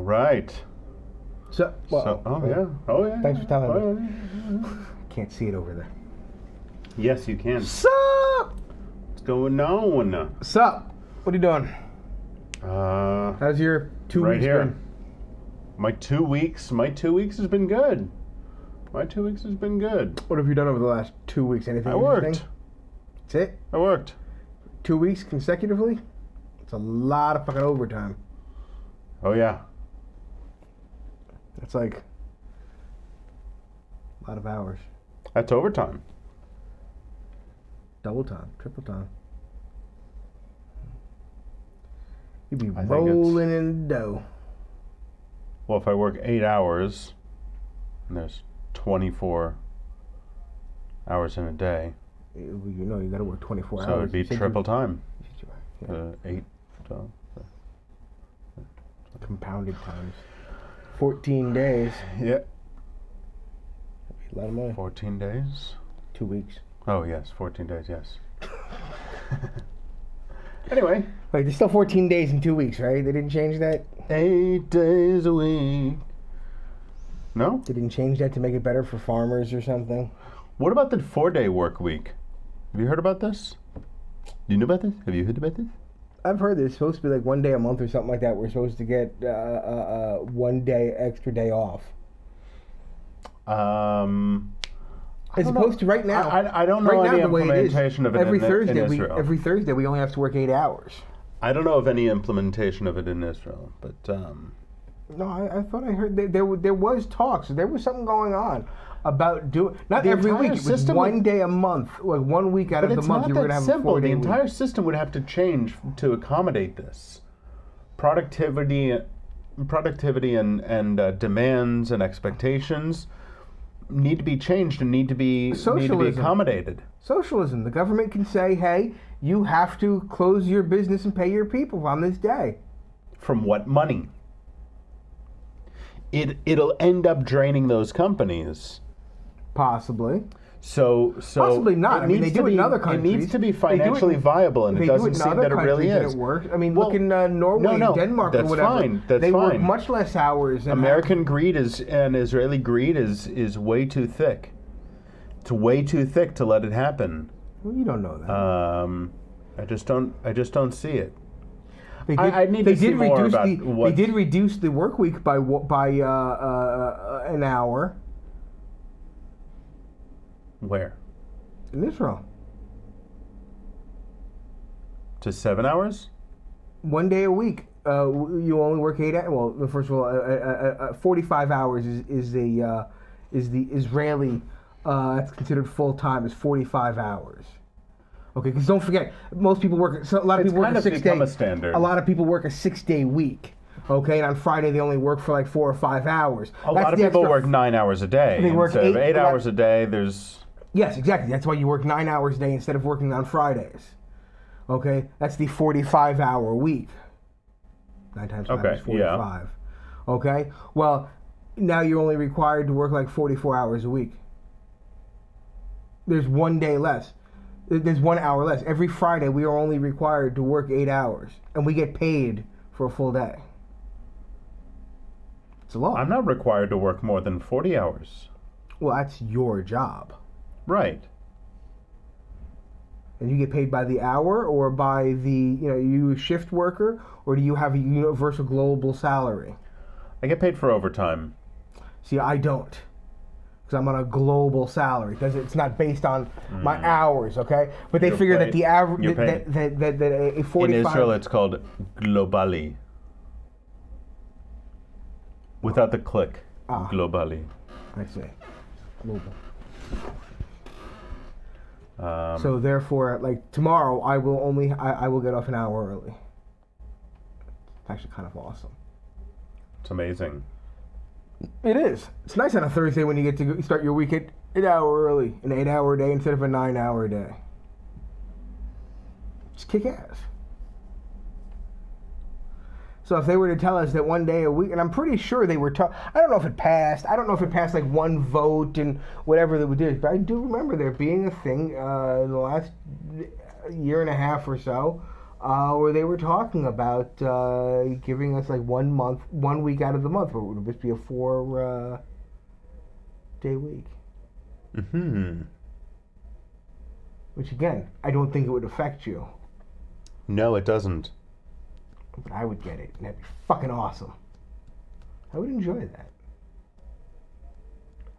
All right. So, Oh yeah. Thanks for telling me. Yeah. Can't see it over there. Yes, you can. Sup? What's going on? Sup? What are you doing? How's your 2 right weeks here. been? My 2 weeks has been good. What What have you done over the last 2 weeks? Anything I interesting? worked. That's it? I worked. 2 weeks consecutively? It's a lot of fucking overtime. Oh yeah. That's like a lot of hours. That's overtime. Double time, triple time. You'd be I think rolling in the dough. Well, if I work 8 hours, and there's 24 hours in a day, You know you got to work 24 so hours. it'd be triple time. Yeah. 8, 12. Compounded times. 14 days. Yeah. That'd be a lot of money. 14 days? 2 weeks. Oh, yes. 14 days, yes. Anyway. Wait, there's still 14 days in 2 weeks, right? They didn't change that? 8 days a week. No? They didn't change that to make it better for farmers or something? What about the 4-day work week? Have you heard about this? Do you know about this? Have you heard about this? I've heard there's supposed to be like 1 day a month or something like that. We're supposed to get 1 day extra day off. As opposed to right now. I don't know right any now, the way it is, implementation of it every in Thursday Israel. every Thursday we only have to work 8 hours. I don't know of any implementation of it in Israel, but No, I thought I heard there was talks. There was something going on about doing not The every entire week. It was system 1 day a month, like 1 week out but of the it's month not you were going to that have a simple. 4 The day entire week. system would have to change to accommodate this. Productivity and demands and expectations need to be changed and need to be accommodated. Socialism. The government can say, "Hey, you have to close your business and pay your people on this day." From what money? It'll end up draining those companies. Possibly. So Possibly not. I mean, they do it in other It countries. needs to be financially viable, and it doesn't seem that it really is. It works. I mean, look in Norway, Denmark, or whatever. Fine. That's they fine. work much less hours. And American greed and Israeli greed is way too thick. It's way too thick to let it happen. Well, you don't know that. I just don't see it. They did reduce the work week by an hour. Where? In Israel. To 7 hours? 1 day a week. You only work 8 hours. Well, first of all, 45 hours is the Israeli. That's considered full time. Is 45 hours. Okay, because don't forget, most people work. So a lot of people work a 6 day. Standard. A lot of people work a 6 day week. Okay, and on Friday they only work for like 4 or 5 hours. A lot of people work 9 hours a day. They work instead of 8 hours a day. Yes, exactly. That's why you work 9 hours a day instead of working on Fridays. Okay, that's the 45-hour week. 9 times 5 is 45. Yeah. Okay, well, now you're only required to work like 44 hours a week. There's 1 day less. There's 1 hour less. Every Friday we are only required to work 8 hours, and we get paid for a full day. It's a lot. I'm not required to work more than 40 hours. Well, that's your job. Right. And you get paid by the hour or by you a shift worker, or do you have a universal global salary? I get paid for overtime. See, I don't. Because I'm on a global salary. It's not based on my hours, okay? But they figure that the average, that a 45... In Israel, it's called globally. Without the click. Globally. I see. Global. So therefore, like tomorrow, I will get off an hour early. It's actually kind of awesome. It's amazing. It is. It's nice on a Thursday when you get to start your week at an hour early, an 8 hour day instead of a 9 hour day. Just kick ass. So if they were to tell us that 1 day a week, and I'm pretty sure they were I don't know if it passed. I don't know if it passed like one vote and whatever they would do. But I do remember there being a thing in the last year and a half or so where they were talking about giving us like 1 week out of the month, where it would just be a 4-day week. Mm-hmm. Which again, I don't think it would affect you. No, it doesn't. But I would get it, and that'd be fucking awesome. I would enjoy that.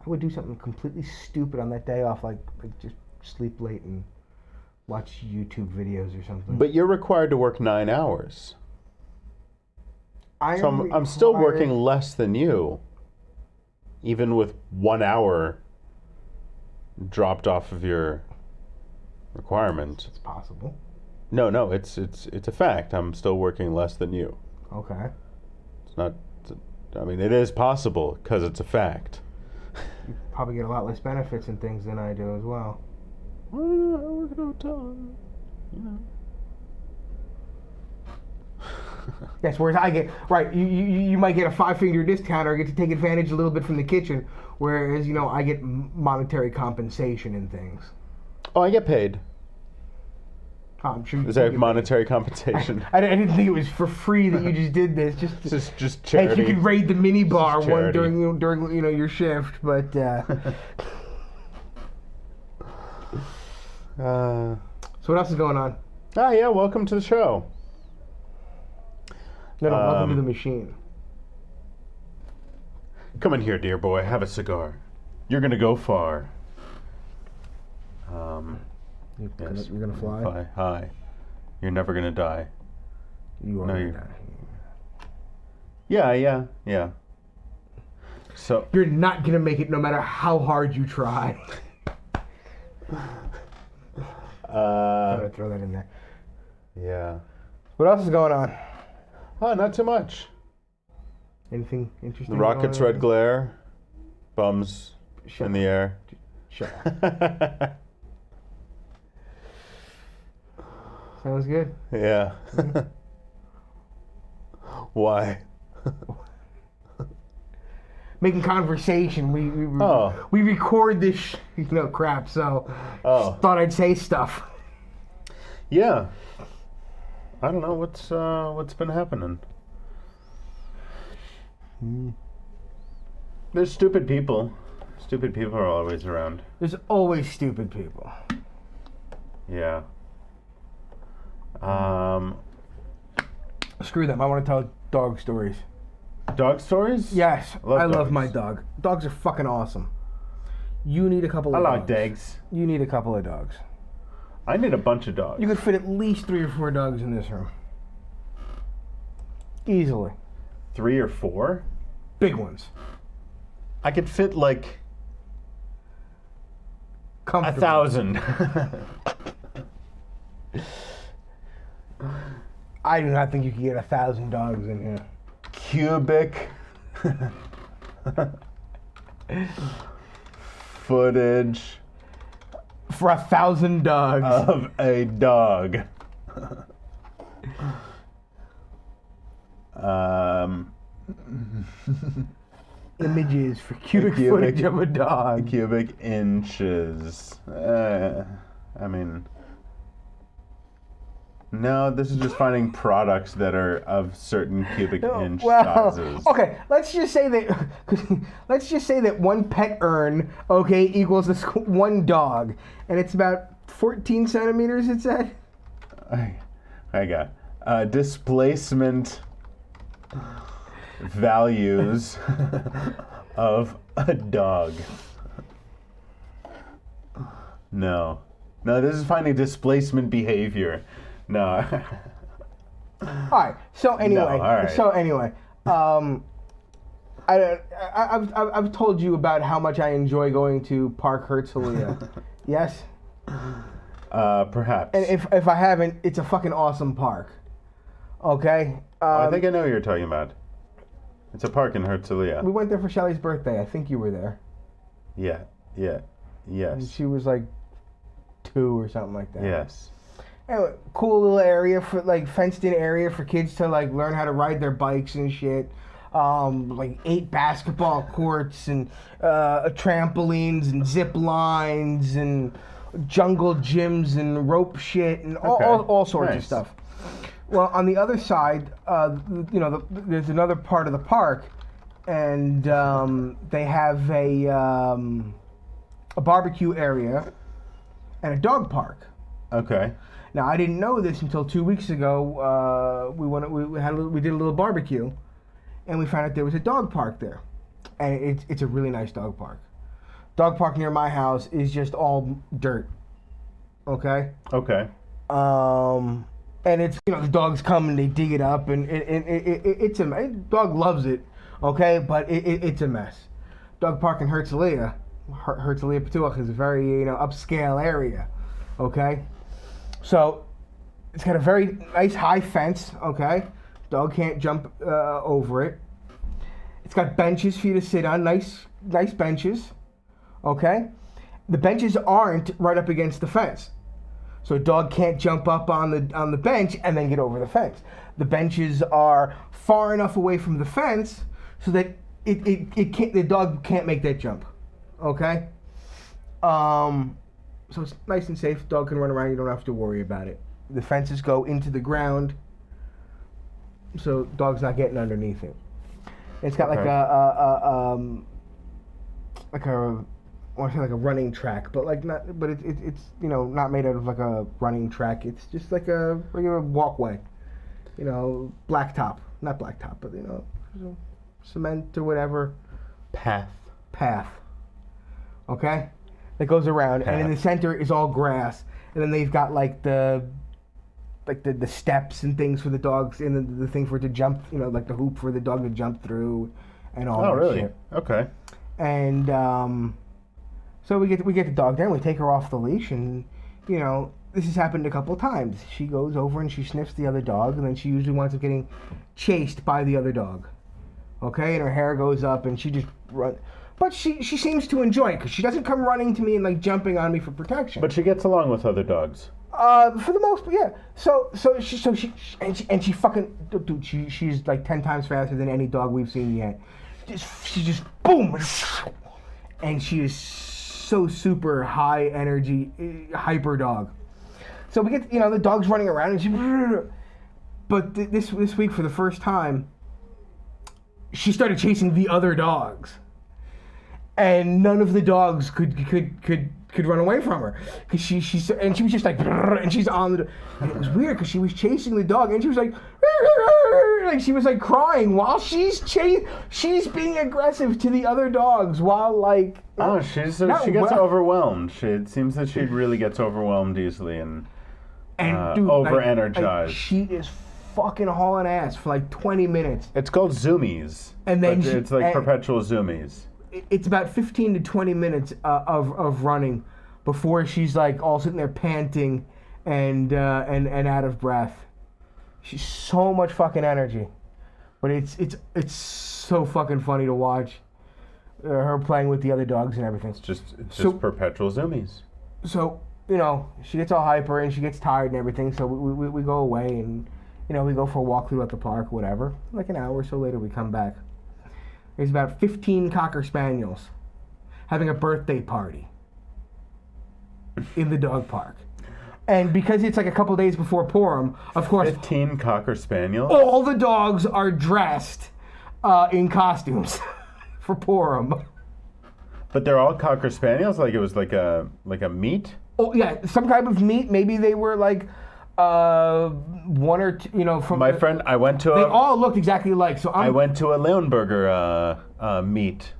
I would do something completely stupid on that day off, like just sleep late and watch YouTube videos or something. But you're required to work 9 hours. So I'm still working less than you, even with 1 hour dropped off of your requirement. It's possible. No, it's a fact. I'm still working less than you. Okay. It's not. I mean, it is possible because it's a fact. You probably get a lot less benefits and things than I do as well. Well, I work at a hotel, you know. Yes, whereas I get you might get a 5-figure discount or get to take advantage a little bit from the kitchen, whereas I get monetary compensation and things. Oh, I get paid. I'm sure. Is that monetary compensation? I didn't think it was for free that you just did this. Just charity. Hey, you could raid the mini bar during your shift, but. So what else is going on? Yeah, welcome to the show. No, welcome to the machine. Come in here, dear boy. Have a cigar. You're gonna go far. Yes, You're gonna fly? Hi. You're never gonna die. You are gonna die. Yeah. So you're not gonna make it no matter how hard you try. I'm gonna throw that in there. Yeah. What else is going on? Oh, not too much. Anything interesting? The rocket's red glare. Bums in the air. Shut up. Sounds good. Yeah. Mm-hmm. Why? Making conversation. We record this crap, so thought I'd say stuff. Yeah. I don't know what's been happening. There's stupid people. Stupid people are always around. There's always stupid people. Yeah. Screw them. I want to tell dog stories. Dog stories? Yes. I love dogs. my dog. Dogs are fucking awesome. You need a couple of dogs. I like dogs. You need a couple of dogs. I need a bunch of dogs. You could fit at least 3 or 4 dogs in this room. Easily. 3 or 4? Big ones. I could fit like 1,000. I do not think you could get 1,000 dogs in here. Cubic footage for 1,000 dogs of a dog. Images for cubic footage of a dog. Cubic inches. I mean, no, this is just finding products that are of certain cubic inch sizes. Okay, let's just say that one pet urn, equals this one dog, and it's about 14 centimeters. It said. I got displacement values of a dog. No, this is finding displacement behavior. No. All right. So anyway, I've told you about how much I enjoy going to Park Herzliya. Yes. Perhaps. And if I haven't, it's a fucking awesome park. Okay. I think I know what you're talking about. It's a park in Herzliya. We went there for Shelly's birthday. I think you were there. Yeah. Yes. And she was like 2 or something like that. Yes. Anyway, cool little area for fenced-in area for kids to learn how to ride their bikes and shit. 8 basketball courts and trampolines and zip lines and jungle gyms and rope shit and all sorts of stuff. Well, on the other side, there's another part of the park, and they have a barbecue area and a dog park. Okay. Now, I didn't know this until 2 weeks ago. We did a little barbecue, and we found out there was a dog park there, and it's a really nice dog park. Dog park near my house is just all dirt. Okay. Okay. And it's the dogs come and they dig it up, and it's a dog loves it. Okay, but it's a mess. Dog park in Herzliya Pituach is a very upscale area. Okay. So, it's got a very nice high fence, okay? Dog can't jump over it. It's got benches for you to sit on, nice benches, okay? The benches aren't right up against the fence. So a dog can't jump up on the bench and then get over the fence. The benches are far enough away from the fence so that the dog can't make that jump, okay? So it's nice and safe. Dog can run around. You don't have to worry about it. The fences go into the ground, so dog's not getting underneath it. It's got like I want to say like a running track, but it's not made out of like a running track. It's just like a regular walkway, blacktop, not blacktop, but cement or whatever. Path. Okay. That goes around, and in the center is all grass, and then they've got like the steps and things for the dogs, and the thing for it to jump, like the hoop for the dog to jump through, and all that really? shit. Okay. And so we get the dog there, and we take her off the leash, and this has happened a couple times. She goes over and she sniffs the other dog, and then she usually winds up getting chased by the other dog. Okay, and her hair goes up, and she just runs. But she seems to enjoy it because she doesn't come running to me and like jumping on me for protection. But she gets along with other dogs. For the most part, yeah. So she fucking dude. She's like 10 times faster than any dog we've seen yet. She just boom, and she is so super high energy, hyper dog. So we get the dog's running around and she. But this week for the first time, she started chasing the other dogs. And none of the dogs could run away from her because she was just like, and she's on the, and it was weird because she was chasing the dog and she was like she was like crying while she's being aggressive to the other dogs while like she gets overwhelmed. It seems that she really gets overwhelmed easily and dude, over energized. she is fucking hauling ass for like 20 minutes. It's called zoomies, and then it's like perpetual zoomies. It's about 15 to 20 minutes of running before she's like all sitting there panting and out of breath. She's so much fucking energy, but it's so fucking funny to watch her playing with the other dogs and everything. It's just perpetual zoomies. So she gets all hyper and she gets tired and everything. So we go away and we go for a walk through at the park, whatever. Like an hour or so later, we come back. There's about 15 Cocker Spaniels having a birthday party in the dog park. And because it's like a couple days before Purim, of course... 15 Cocker Spaniels? All the dogs are dressed in costumes for Purim. But they're all Cocker Spaniels? Like it was like a meat? Oh, yeah, some type of meat. Maybe they were like... one or two, from my friend. I went to. They all looked exactly alike. So I went to a Leonberger meet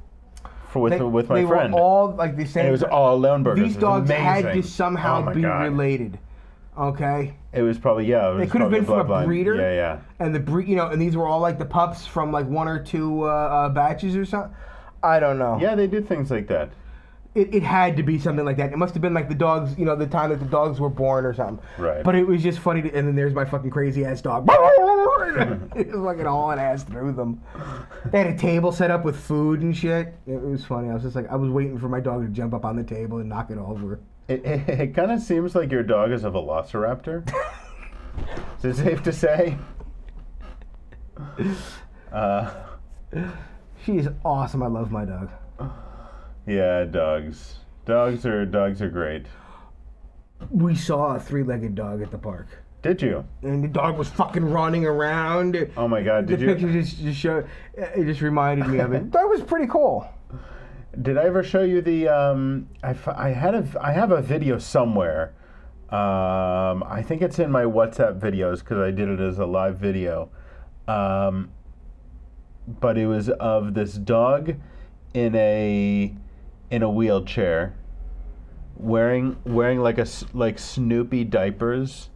with my friend. They were all like the same. And it was all Leonbergers. These dogs had to somehow be related. Okay. It was probably They could have been from a breeder. Yeah. And the breed, and these were all like the pups from like one or two batches or something. I don't know. Yeah, they did things like that. It had to be something like that. It must have been like the dogs, the time that the dogs were born or something. Right. But it was just funny. And then there's my fucking crazy ass dog. It was fucking hauling ass through them. They had a table set up with food and shit. It was funny. I was just like, I was waiting for my dog to jump up on the table and knock it over. It kind of seems like your dog is a velociraptor. Is it safe to say? She is awesome. I love my dog. Yeah, dogs. Dogs are great. We saw a 3-legged dog at the park. Did you? And the dog was fucking running around. Oh my God! Did the you? picture just showed. It just reminded me of it. That was pretty cool. Did I ever show you the? I have a video somewhere. I think it's in my WhatsApp videos because I did it as a live video. But it was of this dog in a wheelchair, wearing like Snoopy diapers,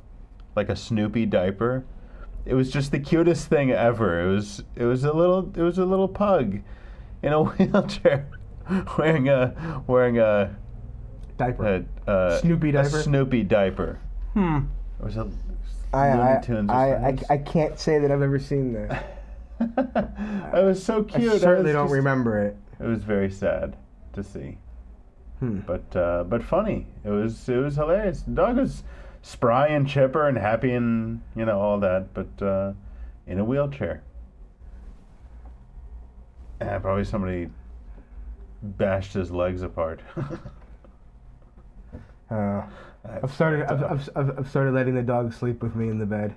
like a Snoopy diaper. It was just the cutest thing ever. It was a little pug in a wheelchair wearing a diaper. Snoopy diaper. A Snoopy diaper. It was a Looney Tunes. I can't say that I've ever seen that. It was so cute. I certainly don't remember it. It was very sad to see, but funny. It was hilarious. The dog was spry and chipper and happy and all that, but in a wheelchair. And probably somebody bashed his legs apart. I've started letting the dog sleep with me in the bed.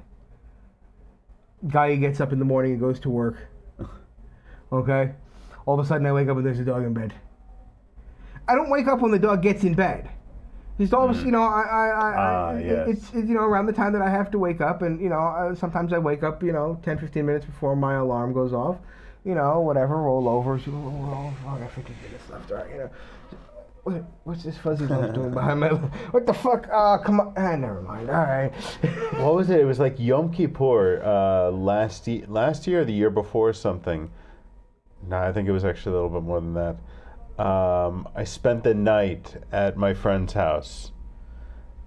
Guy gets up in the morning and goes to work. Okay? All of a sudden I wake up and there's a dog in bed. I don't wake up when the dog gets in bed. Just always, it's around the time that I have to wake up, and sometimes I wake up 10-15 minutes before my alarm goes off. Whatever, roll over. Oh, I got 15 minutes left. All right, what's this fuzzy dog doing behind my? What the fuck? Come on. Never mind. All right. What was it? It was like Yom Kippur last year or the year before something. No, I think it was actually a little bit more than that. I spent the night at my friend's house,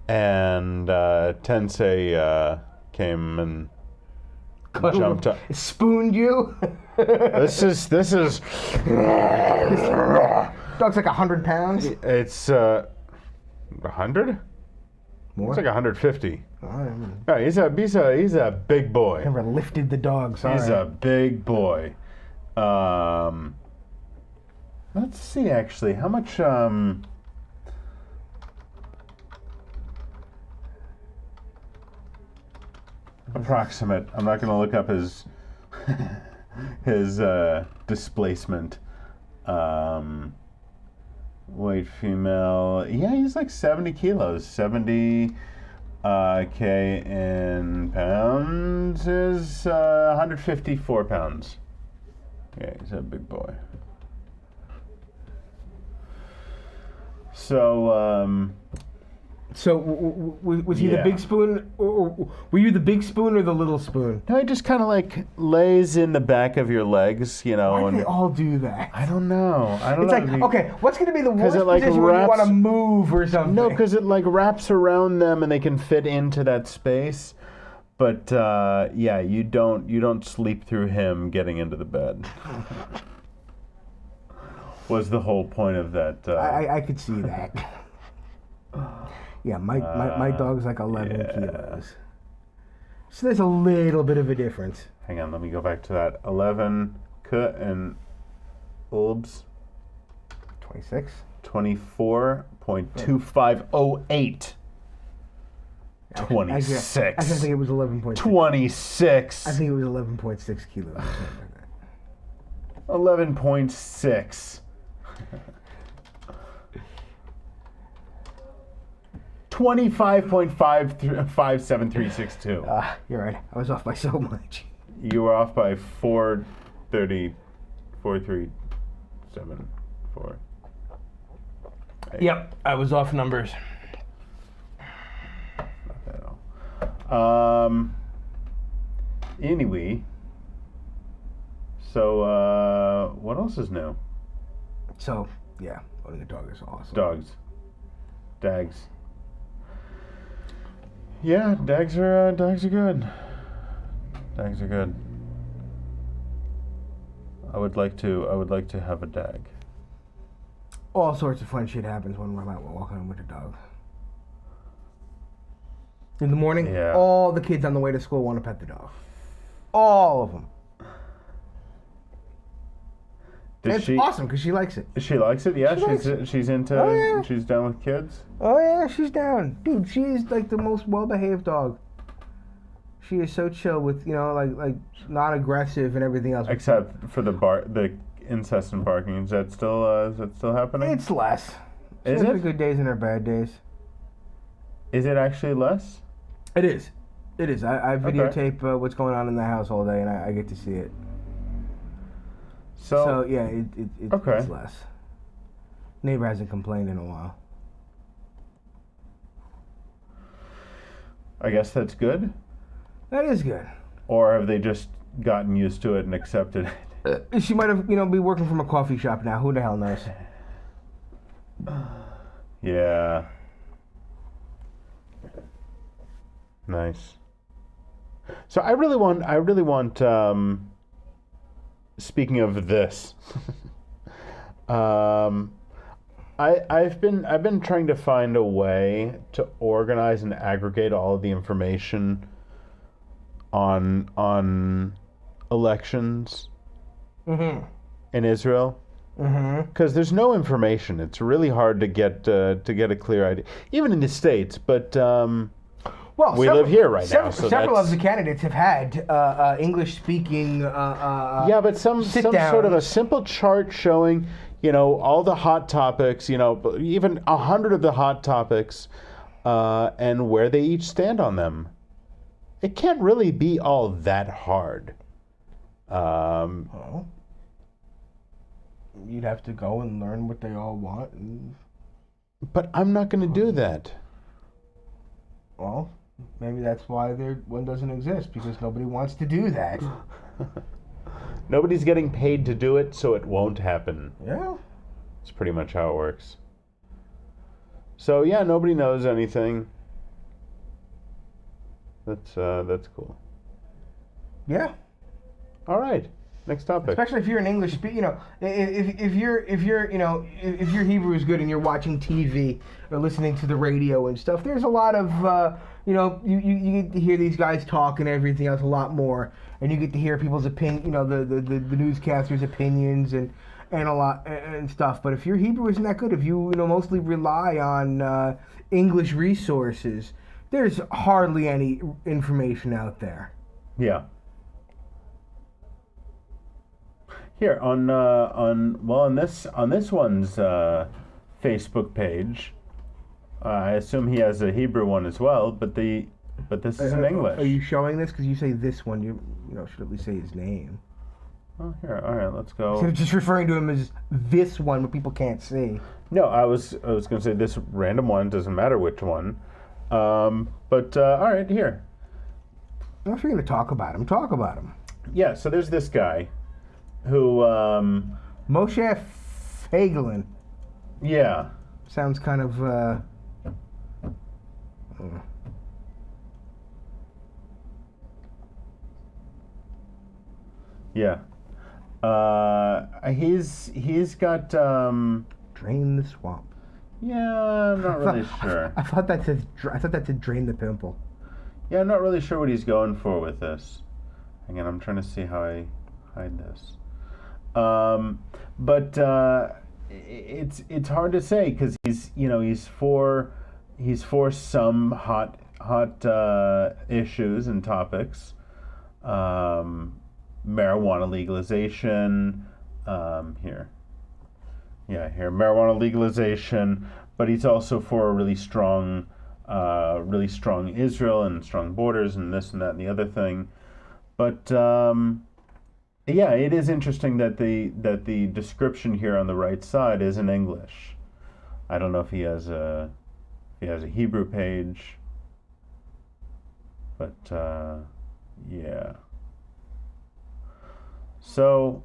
and Tensei came and jumped up. Spooned you? This is. Dog's like 100 pounds. It's 100. More? It's like 150. Oh, No, he's a big boy. Never lifted the dog. Sorry. He's a big boy. Let's see, actually, how much. Approximate. I'm not going to look up his his displacement. Weight female. Yeah, he's like 70 kilos. 70 K in pounds is 154 pounds. Yeah, he's a big boy. So, was he the big spoon, or were you the big spoon or the little spoon? No, he just kind of like lays in the back of your legs, Why do they all do that? I don't know. It's like, okay, what's going to be the worst position when you want to move or something? No, because it like wraps around them and they can fit into that space. But yeah, you don't sleep through him getting into the bed. Was the whole point of that? I could see that. Yeah, my dog's like 11 kilos. So there's a little bit of a difference. Hang on, let me go back to that. 11 and Ulbs. 26. 24.2508. 26. I think it was 11.6. 26. I think it was 11.6 kilos. 11.6. 25.57362. You're right. I was off by so much. You were off by 437.4. Yep, I was off numbers. Not bad at all. Anyway, so what else is new? So, yeah, owning a dog is awesome. Dags. Yeah, dags are good. Dags are good. I would like to have a dag. All sorts of fun shit happens when we're out walking home with a dog. In the morning, all the kids on the way to school want to pet the dog. All of them. It's awesome because she likes it. She likes it, yeah. She's into. Oh, yeah. She's done with kids. Oh yeah, she's down, dude. She is like the most well-behaved dog. She is so chill with, like not aggressive and everything else. Except for the incessant barking. Is that still happening? It's less. She Is has it? her good days and her bad days. Is it actually less? It is. It is. I videotape what's going on in the house all day, and I get to see it. So yeah, it's less. Neighbor hasn't complained in a while. I guess that's good. That is good. Or have they just gotten used to it and accepted it? She might have, be working from a coffee shop now. Who the hell knows? Yeah. Nice. So I really want. Speaking of this, I've been trying to find a way to organize and aggregate all of the information on elections in Israel. Because there's no information. It's really hard to get a clear idea, even in the States. But we live here right now. So several of the candidates have had English-speaking. Yeah, but some sit-downs. sort of a simple chart showing, all the hot topics. Even 100 of the hot topics, and where they each stand on them. It can't really be all that hard. Well, you'd have to go and learn what they all want. But I'm not going to do that. Well, maybe that's why one doesn't exist, because nobody wants to do that. Nobody's getting paid to do it, so it won't happen. Yeah. It's pretty much how it works. So yeah, nobody knows anything. That's cool. Yeah. All right. Next topic. Especially if you're an English speaker, if your Hebrew is good and you're watching TV or listening to the radio and stuff, there's a lot of you get to hear these guys talk and everything else a lot more, and you get to hear people's opinion, the newscasters' opinions and a lot and stuff. But if your Hebrew isn't that good, if you mostly rely on English resources, there's hardly any information out there. Yeah. Here on this one's Facebook page, I assume he has a Hebrew one as well, but this is in English. Are you showing this? Because you say this one, you should at least say his name. Oh, here. All right, let's go. Instead of just referring to him as this one, but people can't see. No, I was going to say this random one, doesn't matter which one. But all right, here. Well, if you're going to talk about him, talk about him. Yeah. So there's this guy. Who, Moshe Feiglin. Yeah. Sounds kind of, Yeah. He's got, Drain the swamp. Yeah, I'm not really sure. I thought that said drain the pimple. Yeah, I'm not really sure what he's going for with this. Hang on, I'm trying to see how I hide this. But it's hard to say because he's for some hot issues and topics, marijuana legalization, here marijuana legalization, but he's also for a really strong Israel and strong borders and this and that and the other thing, but. Yeah, it is interesting that the description here on the right side is in English. I don't know if he has a Hebrew page, but yeah. So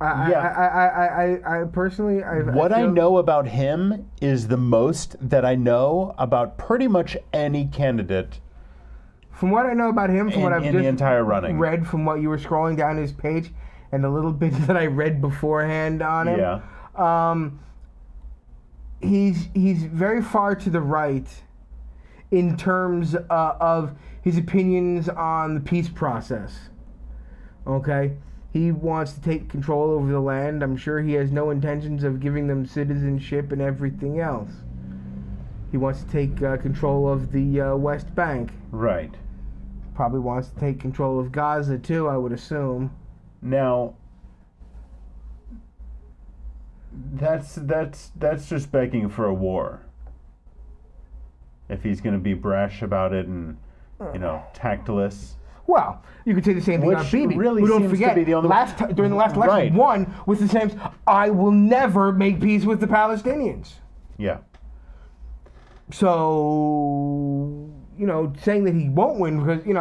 I personally I know about him is the most that I know about pretty much any candidate. From what I know about him, from what I've just the entire running. read from what you were scrolling down his page, and the little bit that I read beforehand on him, he's very far to the right in terms of his opinions on the peace process. Okay? He wants to take control over the land. I'm sure he has no intentions of giving them citizenship and everything else. He wants to take control of the West Bank. Right. probably wants to take control of Gaza too, I would assume. Now, that's just begging for a war. If he's going to be brash about it and, tactless. Well, you could say the same thing about Bibi. Really who, don't seems forget, to be the only during the last election, right. won with the same, I will never make peace with the Palestinians. Yeah. So, saying that he won't win because, he's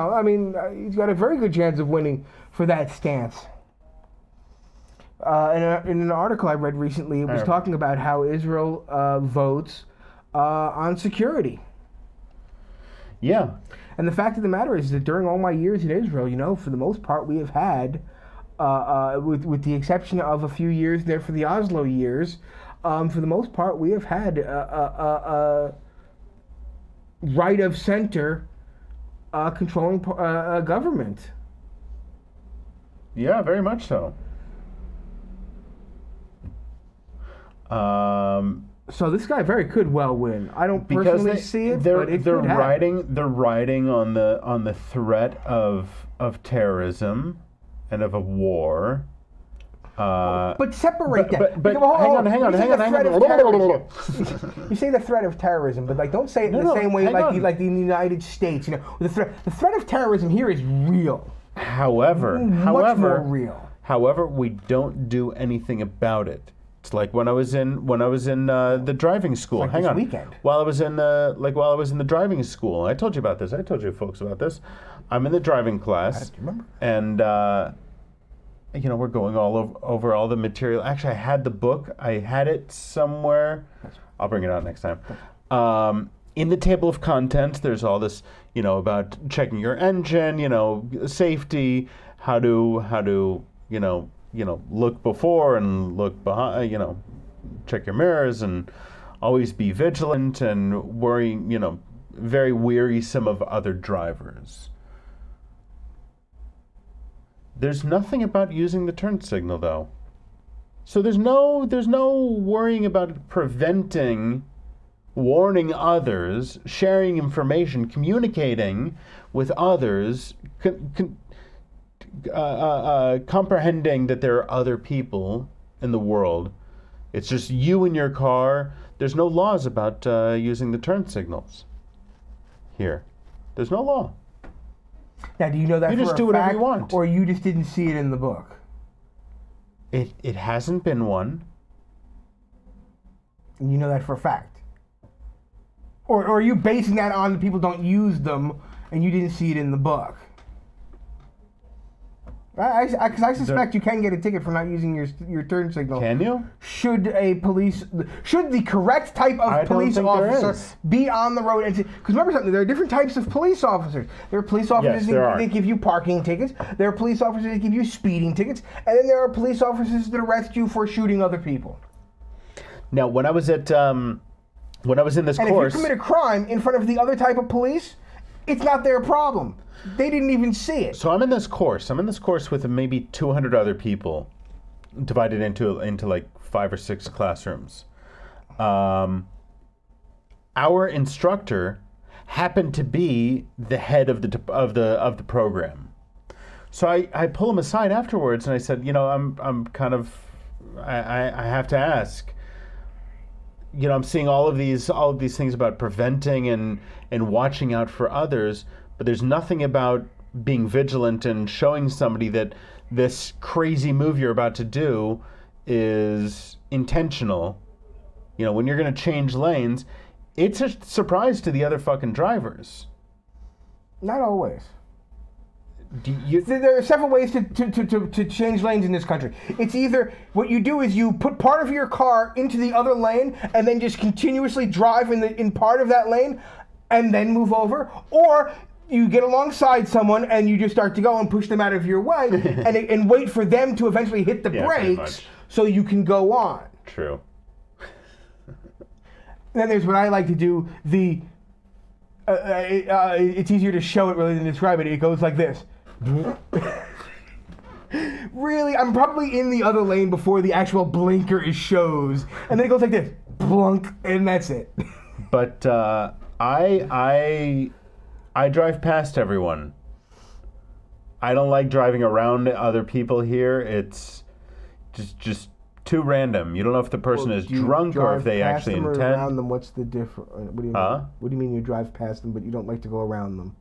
got a very good chance of winning for that stance. In an article I read recently, it was talking about how Israel votes on security. Yeah. And the fact of the matter is that during all my years in Israel, for the most part, we have had, with the exception of a few years there for the Oslo years, for the most part, we have had right of center controlling government. Yeah, very much so. So this guy could well win. I don't personally see it, but it could happen. They're riding on the threat of terrorism and of a war. But separate that. But hang on. You say the threat of terrorism, but don't say it in the same way like the United States. The threat of terrorism here is real. However, much more real. However, we don't do anything about it. It's like when I was in the driving school. Like hang this on. Weekend. While I was in the driving school, I told you about this. I told you folks about this. I'm in the driving class. Do you remember? And we're going all over all the material. Actually, I had the book. I had it somewhere. I'll bring it out next time. In the table of contents, there's all this, about checking your engine, safety, how to, look before and look behind, check your mirrors and always be vigilant and worrying, very wearisome of other drivers. There's nothing about using the turn signal, though. So there's no worrying about preventing, warning others, sharing information, communicating with others, comprehending that there are other people in the world. It's just you in your car. There's no laws about using the turn signals here. There's no law. Now, do you know that you for just a do whatever fact, you want, or you just didn't see it in the book? It hasn't been one. And you know that for a fact, or are you basing that on the people don't use them, and you didn't see it in the book? Because I suspect you can get a ticket for not using your turn signal. Can you? Should the correct type of police officer be on the road? Because remember something, there are different types of police officers. There are police officers that give you parking tickets. There are police officers that give you speeding tickets. And then there are police officers that arrest you for shooting other people. Now, when I was in this course... And if you commit a crime in front of the other type of police, it's not their problem. They didn't even see it. So I'm in this course with maybe 200 other people, divided into like 5 or 6 classrooms. Our instructor happened to be the head of the program. So I pull him aside afterwards and I said, I'm kind of I have to ask. I'm seeing all of these things about preventing and watching out for others. But there's nothing about being vigilant and showing somebody that this crazy move you're about to do is intentional. When you're going to change lanes, it's a surprise to the other fucking drivers. Not always. There are several ways to change lanes in this country. It's either what you do is you put part of your car into the other lane and then just continuously drive in part of that lane and then move over, or you get alongside someone and you just start to go and push them out of your way and wait for them to eventually hit the brakes so you can go on. True. Then there's what I like to do. It's easier to show it rather than describe it. It goes like this. Really, I'm probably in the other lane before the actual blinker shows. And then it goes like this. Blunk, and that's it. But I drive past everyone I don't like driving around other people here. It's just too random. You don't know if the person is drunk or if they actually them or intend. around them? What's the difference? What do you mean? What do you mean you drive past them, but you don't like to go around them?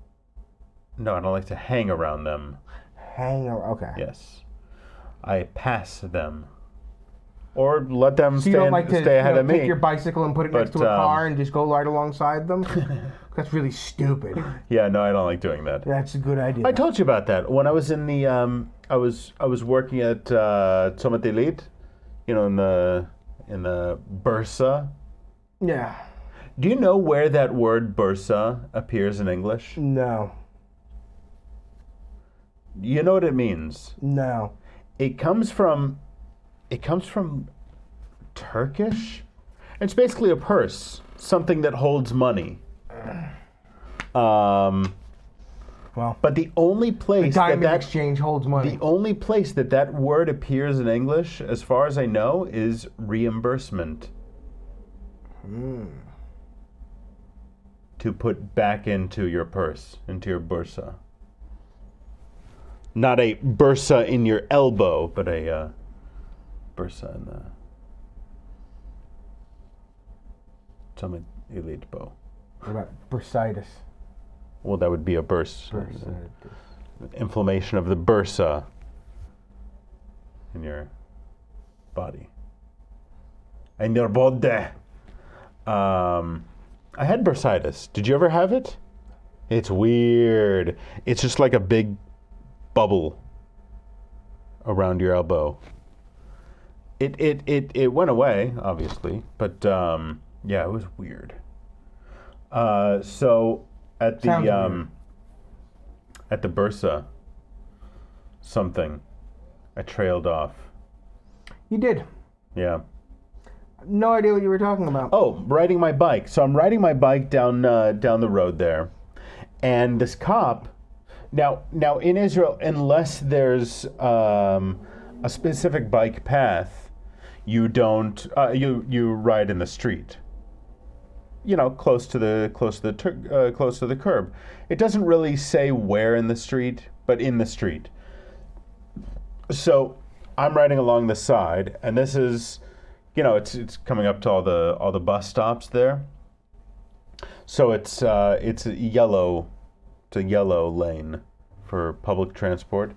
No, I don't like to hang around them. Okay. Yes, I pass them, or let them So you don't like to stay ahead of me. Take your bicycle and put it next to a car and just go right alongside them? That's really stupid. Yeah, no, I don't like doing that. That's a good idea. I told you about that when I was in the I was working at Summit Elite, in the Bursa. Yeah. Do you know where that word Bursa appears in English? No. You know what it means? No. It comes from Turkish. It's basically a purse, something that holds money. Well, but the only place that exchange holds money. The only place that word appears in English, as far as I know, is reimbursement. To put back into your purse, into your bursa. Not a bursa in your elbow, but a bursa in the Summit Elite bow. What about bursitis? Well, that would be a burst. Inflammation of the bursa in your body. In your body. I had bursitis. Did you ever have it? It's weird. It's just like a big bubble around your elbow. It went away, obviously, but yeah, it was weird. So at the bursa, I trailed off. You did. Yeah. No idea what you were talking about. Oh, riding my bike. So I'm riding my bike down the road there, and this cop. Now in Israel, unless there's a specific bike path, you don't you ride in the street. Close to the curb. It doesn't really say where in the street, but in the street. So I'm riding along the side, and this is, it's coming up to all the bus stops there. So it's a yellow lane for public transport.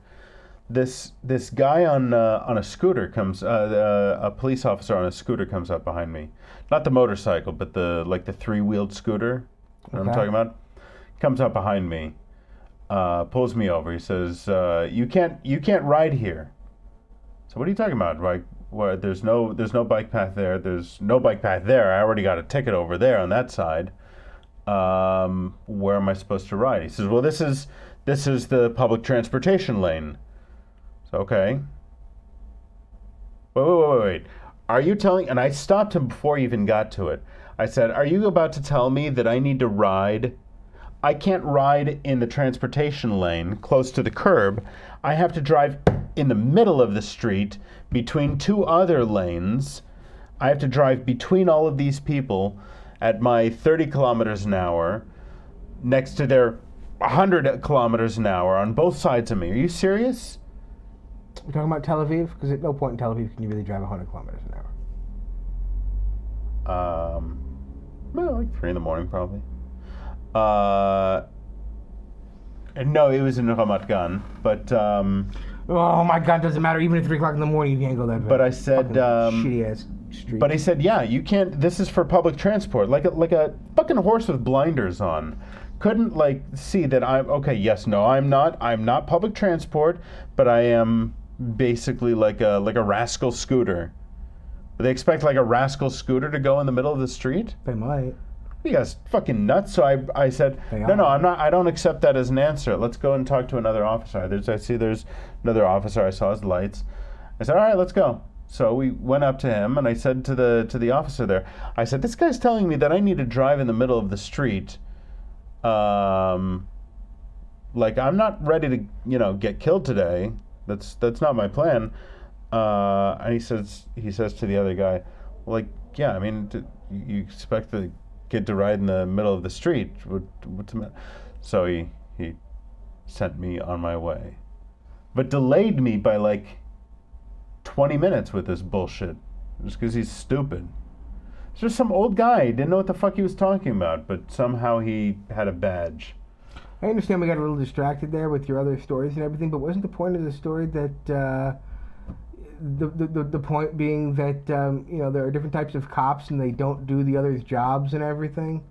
This guy on a scooter comes, a police officer on a scooter comes up behind me. Not the motorcycle, but the 3-wheeled scooter. What I'm talking about. Comes up behind me, pulls me over. He says, "You can't ride here." So what are you talking about? Like, where there's no bike path there. There's no bike path there. I already got a ticket over there on that side. Where am I supposed to ride? He says, "Well, this is the public transportation lane." So, okay. Wait. Are you telling... And I stopped him before he even got to it. I said, "Are you about to tell me that I need to ride? I can't ride in the transportation lane close to the curb. I have to drive in the middle of the street between two other lanes. I have to drive between all of these people at my 30 kilometers an hour next to their 100 kilometers an hour on both sides of me. Are you serious?" You're talking about Tel Aviv? Because at no point in Tel Aviv can you really drive 100 kilometers an hour. Well, like 3 in the morning, probably. No, it was in Ramat Gan, but... oh my God, doesn't matter. Even at 3 o'clock in the morning, you can't go that fast. But I said... shitty-ass street. But he said, yeah, you can't... This is for public transport. Like a fucking horse with blinders on. Couldn't, see that I'm... Okay, yes, no, I'm not public transport, but I am basically like a rascal scooter. They expect a rascal scooter to go in the middle of the street? They might. You guys fucking nuts. So I said, no, I'm not. I don't accept that as an answer. Let's go and talk to another officer. There's another officer. I saw his lights. I said, all right, let's go. So we went up to him, and I said to the officer there, I said, this guy's telling me that I need to drive in the middle of the street. I'm not ready to, get killed today. That's not my plan. And he says to the other guy, yeah, I mean, you expect the kid to ride in the middle of the street? What's the matter? So he sent me on my way. but delayed me by like 20 minutes with this bullshit. Just because he's stupid. It's just some old guy. He didn't know what the fuck he was talking about, but somehow he had a badge. I understand we got a little distracted there with your other stories and everything, but wasn't the point of the story that the point being that there are different types of cops and they don't do the other's jobs and everything?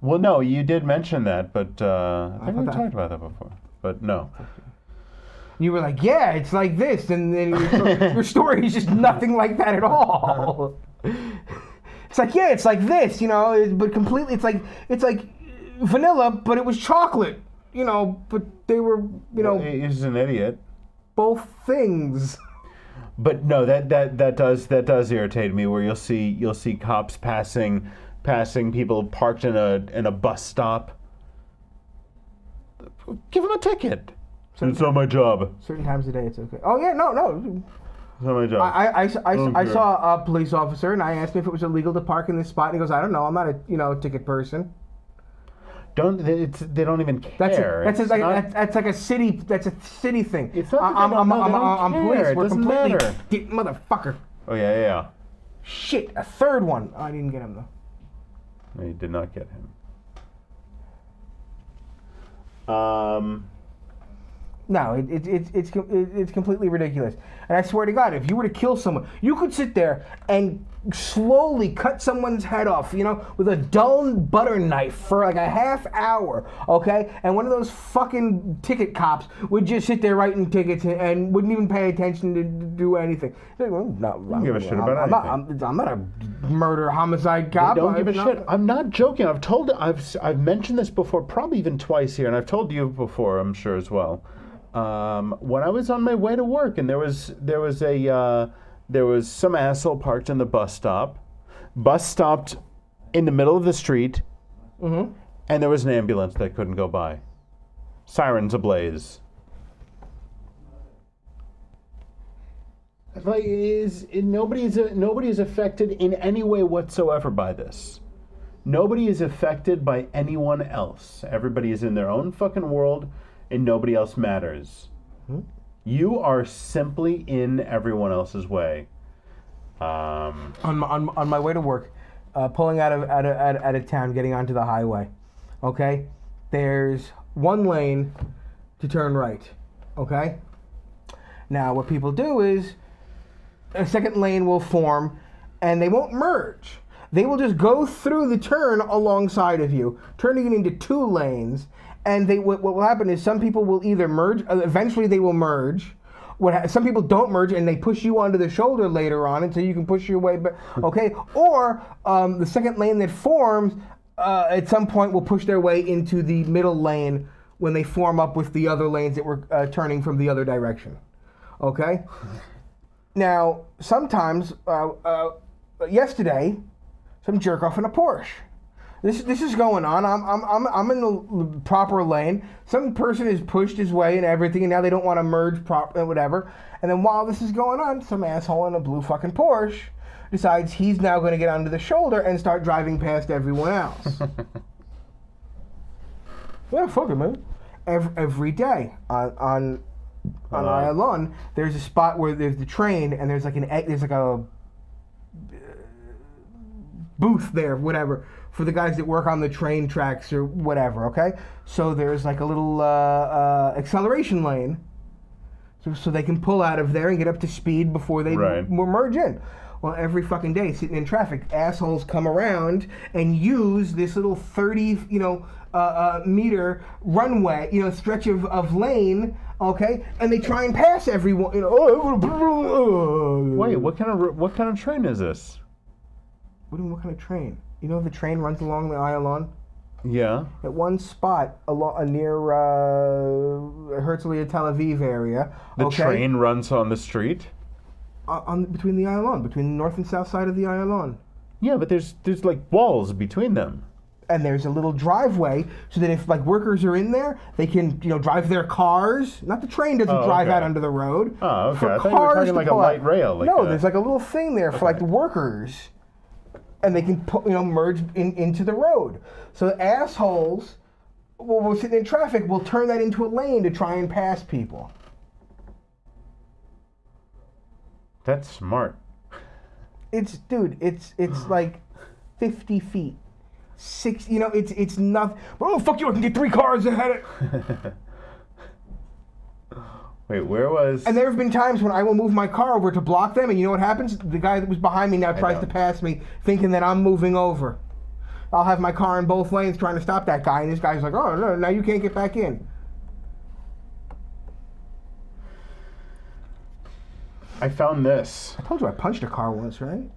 Well, no, you did mention that, but I think we talked about that before. But no. You were like, yeah, it's like this, and then your story is just nothing like that at all. It's like, yeah, it's like this, but completely, it's like vanilla, but it was chocolate, but they were, Well, he's an idiot. both things. But no, that does irritate me. Where you'll see cops passing people parked in a bus stop. Give them a ticket. It's not my job. Certain times of the day, it's okay. Oh yeah, no. It's not my job. I saw a police officer, and I asked him if it was illegal to park in this spot, and he goes, "I don't know. I'm not a ticket person." They don't even care. That's like a city. That's a city thing. It's not. I'm police. It We're doesn't completely matter. Motherfucker. Oh yeah. Shit, a third one. Oh, I didn't get him though. No, you did not get him. No, it's completely ridiculous. And I swear to God, if you were to kill someone, you could sit there and slowly cut someone's head off, with a dull butter knife for like a half hour, okay? And one of those fucking ticket cops would just sit there writing tickets and wouldn't even pay attention to do anything. I don't give a shit about anything. I'm not a murder homicide cop. They don't give a shit. I'm not joking. I've mentioned this before, probably even twice here, and I've told you before, I'm sure as well. When I was on my way to work, and there was some asshole parked in the bus stopped in the middle of the street, and there was an ambulance that couldn't go by, sirens ablaze. Like, nobody is affected in any way whatsoever by this. Nobody is affected by anyone else. Everybody is in their own fucking world. And nobody else matters. You are simply in everyone else's way. On my way to work, pulling out of town, getting onto the highway. Okay, there's one lane to turn right. Okay. Now what people do is a second lane will form, and they won't merge. They will just go through the turn alongside of you, turning it into two lanes. And what will happen is some people will either merge, eventually they will merge. Some people don't merge and they push you onto the shoulder later on until you can push your way back, okay? Or the second lane that forms at some point will push their way into the middle lane when they form up with the other lanes that were turning from the other direction, okay? Now, sometimes, yesterday, some jerk off in a Porsche. This is going on. I'm in the proper lane. Some person has pushed his way and everything, and now they don't want to merge whatever. And then while this is going on, some asshole in a blue fucking Porsche decides he's now going to get onto the shoulder and start driving past everyone else. Yeah, fuck it, man. Every day on Ayalon, there's a spot where there's the train, and there's like a booth there, whatever, for the guys that work on the train tracks or whatever, okay? So there's like a little acceleration lane so they can pull out of there and get up to speed before they merge in. Well, every fucking day, sitting in traffic, assholes come around and use this little 30, meter runway, stretch of lane, okay? And they try and pass everyone, Wait, what kind of train is this? What do you mean, what kind of train? You know the train runs along the Ayalon? Yeah. At one spot near Herzliya Tel Aviv area. The train runs on the street? Between the Ayalon, between the north and south side of the Ayalon. Yeah, but there's like walls between them. And there's a little driveway so that if like workers are in there, they can drive their cars. Not the train doesn't drive out onto the road. Oh, okay. For I thought cars you were talking like a light rail. There's like a little thing there for like the workers. And they can merge into the road. So assholes, when we're sitting in traffic, will turn that into a lane to try and pass people. That's smart. It's like 50 feet. It's nothing. Oh, fuck you, I can get 3 cars ahead of... Wait, where was... And there have been times when I will move my car over to block them, and you know what happens? The guy that was behind me now tries to pass me, thinking that I'm moving over. I'll have my car in both lanes trying to stop that guy, and this guy's like, oh, no, now you can't get back in. I found this. I told you I punched a car once, right?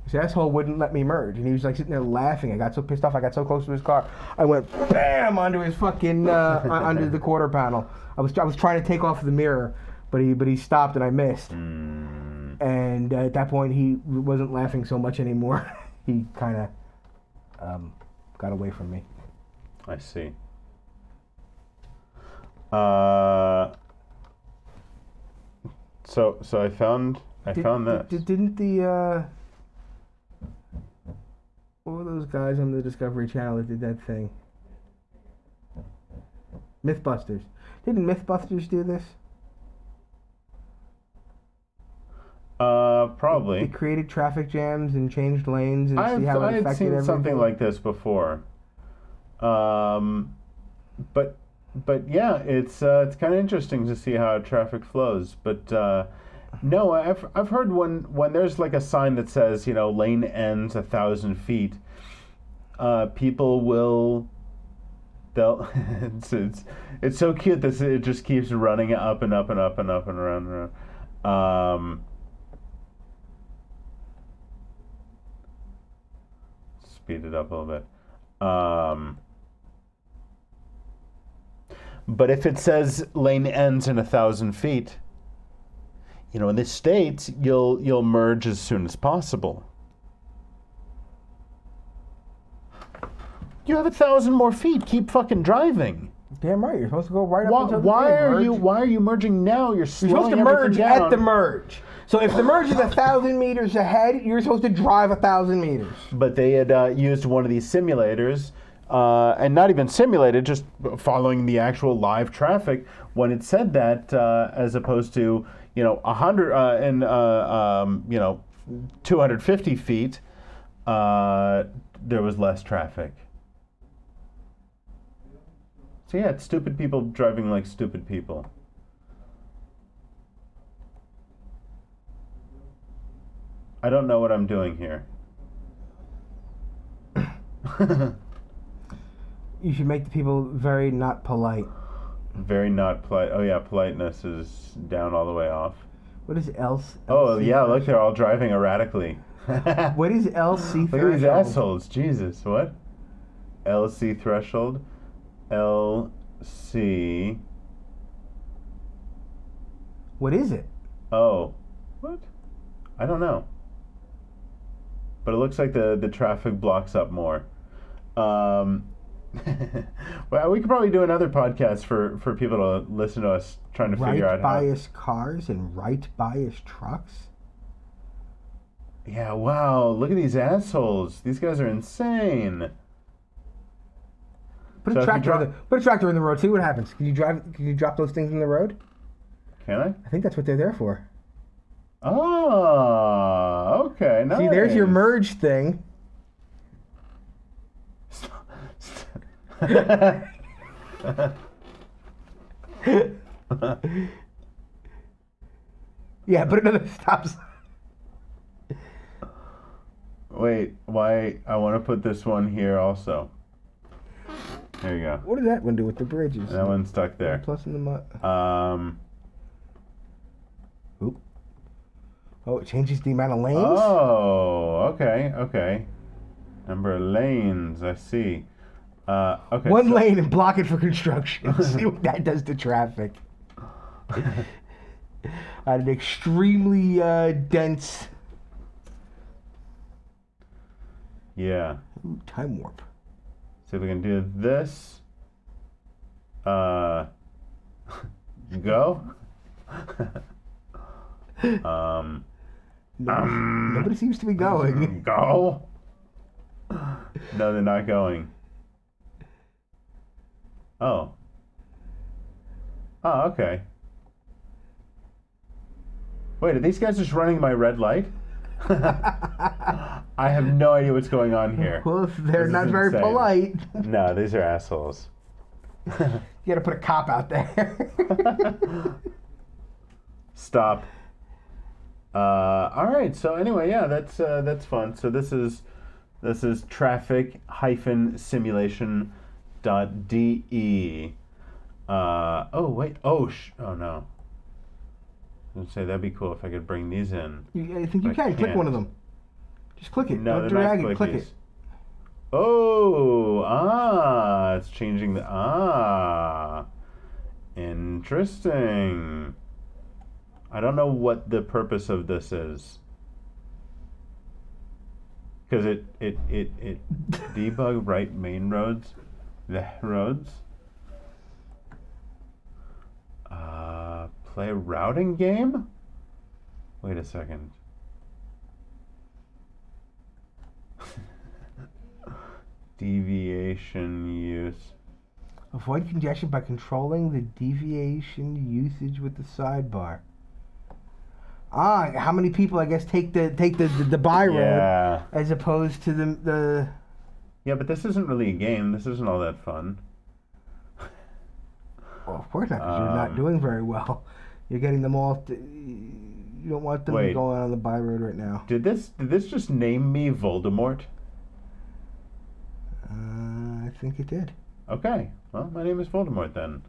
This asshole wouldn't let me merge, and he was like sitting there laughing. I got so pissed off, I got so close to his car, I went BAM onto his fucking under the quarter panel. I was trying to take off the mirror, but he stopped and I missed. And at that point, he wasn't laughing so much anymore. He kind of got away from me. I see. So I found this. Didn't the what were those guys on the Discovery Channel that did that thing? Mythbusters. Didn't Mythbusters do this? Probably. They created traffic jams and changed lanes and see how it affected everything. I've seen something like this before. But yeah, it's kind of interesting to see how traffic flows. But no, I've heard when there's like a sign that says, you know, lane ends 1,000 feet, people will it's so cute that it just keeps running up and up and up and up and around and around. Speed it up a little bit. But if it says lane ends in 1,000 feet, you know, in the States, you'll merge as soon as possible. You have 1,000 more feet. Keep fucking driving. Damn right. You're supposed to go right up until the Why are you merging now? You're slowing supposed to merge down. at the merge. So if the merge is 1,000 meters ahead, you're supposed to drive 1,000 meters. But they had used one of these simulators, and not even simulated, just following the actual live traffic when it said that, as opposed to 100 and 250 feet, there was less traffic. So yeah, it's stupid people driving like stupid people. I don't know what I'm doing here. You should make the people very not polite. Very not polite. Oh yeah, politeness is down all the way off. What is else? Oh yeah, look, they're all driving erratically. What is LC threshold? Look at these assholes. Jesus, what? LC threshold? LC. What is it? Oh. What? I don't know. But it looks like the traffic blocks up more. Well, we could probably do another podcast for people to listen to us trying to figure out how. Right bias cars and right bias trucks? Yeah, wow. Look at these assholes. These guys are insane. Put a tractor in the road. See what happens. Can you drop those things in the road? Can I? I think that's what they're there for. Oh, okay. Nice. See, there's your merge thing. Yeah, put another stop sign. Wait, why? I want to put this one here also. There you go. What does that one do with the bridges? That one's stuck there. Plus in the mud. Oop. Oh, it changes the amount of lanes? Oh, okay. Number of lanes, I see. Okay. One lane and block it for construction. See what that does to traffic. An extremely dense. Yeah. Ooh, time warp. See if we can do this. Go. Nobody seems to be going. Go. No, they're not going. Oh. Oh, okay. Wait, are these guys just running my red light? I have no idea what's going on here. Well, they're This not is very insane. polite. No, these are assholes. You gotta put a cop out there. Stop. All right. So anyway, yeah, that's fun. So this is traffic-simulation.de. Oh wait. Oh no. I was gonna say that'd be cool if I could bring these in. I think you can. Click one of them. Just click it. No, Don't they're drag not it. Click clickies. it. Oh, it's changing the interesting. I don't know what the purpose of this is. Because it debug right main roads, the roads. Play a routing game? Wait a second. Deviation use. Avoid congestion by controlling the deviation usage with the sidebar. How many people I guess take the by road as opposed to the. Yeah, but this isn't really a game. This isn't all that fun. Well, of course not, because you're not doing very well. You're getting them all. You don't want them going on the by road right now. Did this just name me Voldemort? I think it did. Okay. Well, my name is Voldemort then.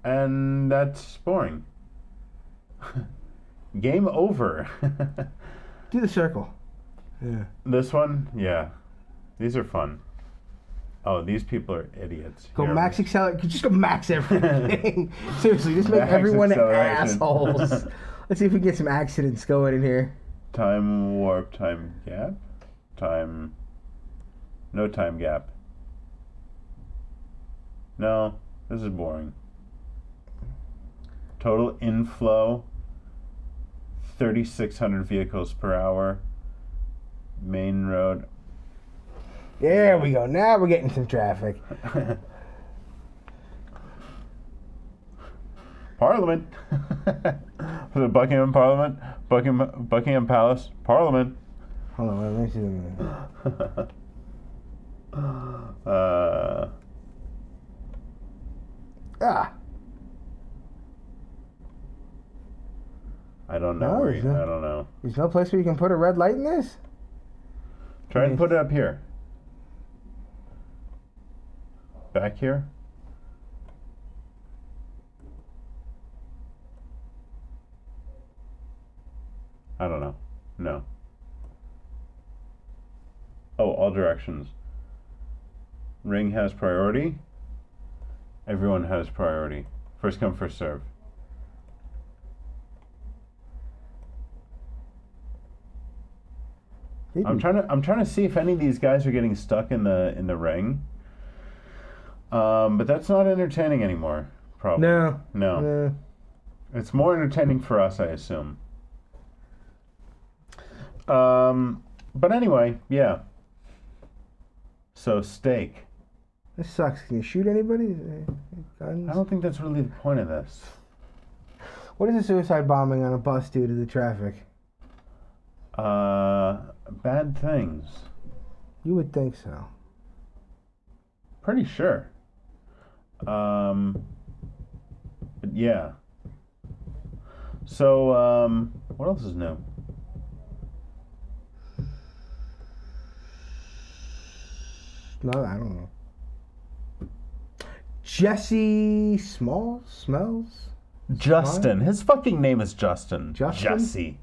And that's boring. Game over. Do the circle. Yeah. This one? Yeah. These are fun. Oh, these people are idiots. Go Here. max accelerate. Just go max everything. Seriously, just make Max everyone acceleration. assholes. Let's see if we can get some accidents going in here. Time warp, time gap? No time gap. No, this is boring. Total inflow, 3,600 vehicles per hour. Main road. There we go. Now we're getting some traffic. Parliament. Was it Buckingham Parliament? Buckingham Palace? Parliament. Hold on, let me see. I don't know. No, I don't know. There's no place where you can put a red light in this? Try and put it up here. Back here? I don't know. No. Oh, all directions. Ring has priority. Everyone has priority. First come, first serve. I'm trying to see if any of these guys are getting stuck in the ring. But that's not entertaining anymore, probably. No. It's more entertaining for us, I assume. But anyway, yeah. So steak. This sucks. Can you shoot anybody? Guns? I don't think that's really the point of this. What does a suicide bombing on a bus do to the traffic? Bad things. You would think so. Pretty sure. But yeah. So, what else is new? No, I don't know. Jesse Smells? Justin. His fucking name is Justin. Justin? Jesse.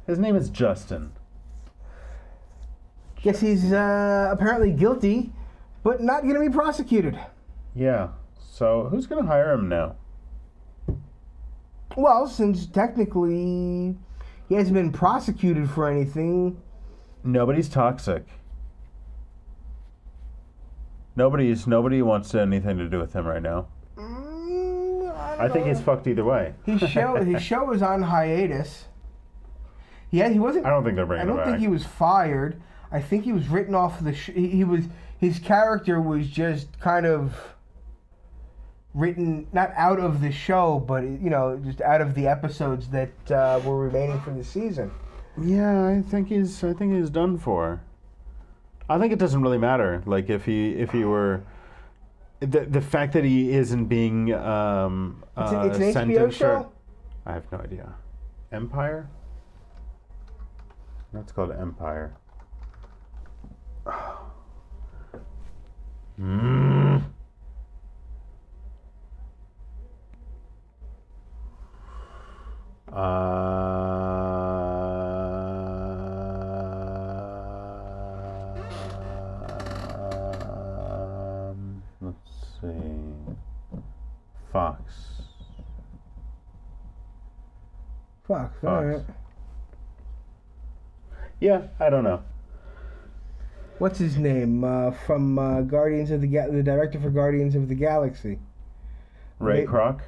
His name is Justin. Guess he's apparently guilty, but not going to be prosecuted. Yeah. So, who's going to hire him now? Well, since technically he hasn't been prosecuted for anything. Nobody's toxic. Nobody wants anything to do with him right now. I think he's fucked either way. His show was on hiatus. He wasn't. I don't think they're bringing him back. I don't think he was fired. I think he was written off of the. His character was just kind of written not out of the show, but just out of the episodes that were remaining for the season. Yeah, I think he's done for. I think it doesn't really matter. Like if he were, the fact that he isn't being It's an HBO sentenced. show. I have no idea. Empire. That's called Empire. Mm. Let's see. Fox. Fox. All right. Yeah, I don't know. What's his name from Guardians of the director for Guardians of the Galaxy? Ray Kroc.